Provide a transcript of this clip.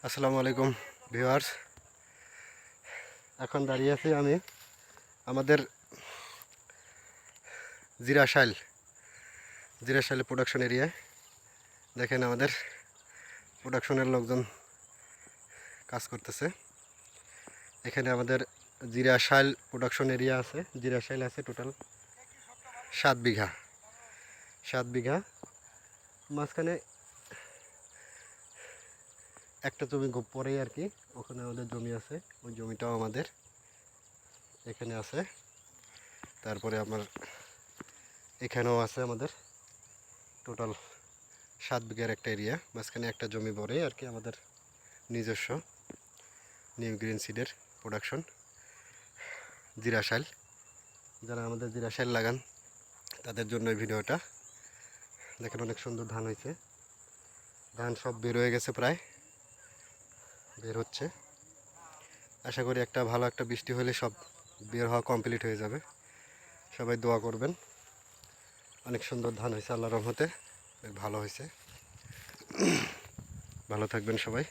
আসসালামু আলাইকুম ভিউয়ার্স। এখন দাঁড়িয়ে আছি আমি আমাদের জিরাশাইল প্রোডাকশন এরিয়ায়। দেখেন আমাদের প্রোডাকশনের লোকজন কাজ করতেছে। এখানে আমাদের জিরাশাইল প্রোডাকশন এরিয়া আছে। জিরাশাইল আছে টোটাল 7 বিঘা মাঝখানে একটা জমি পরেই আর কি, ওখানে আমাদের জমি আছে। ওই জমিটাও আমাদের এখানে আছে। তারপরে আমার এখানেও আছে আমাদের টোটাল 7 বিঘার একটা এরিয়া। মাঝখানে একটা জমি পরেই আর কি আমাদের নিজস্ব নিউ গ্রিন সিডের প্রোডাকশন জিরাশাইল। যারা আমাদের জিরাশাইল লাগান তাদের জন্য এই ভিডিওটা। দেখেন অনেক সুন্দর ধান হয়েছে। ধান সব বের হয়ে গেছে, প্রায় বের হচ্ছে। আশা করি ভালো একটা বৃষ্টি হলে সব বের হওয়া কমপ্লিট হয়ে যাবে। সবাই দোয়া করবেন। অনেক সুন্দর ধান হয়েছে, আল্লাহর রহমতে ভালো হয়েছে। ভালো থাকবেন সবাই।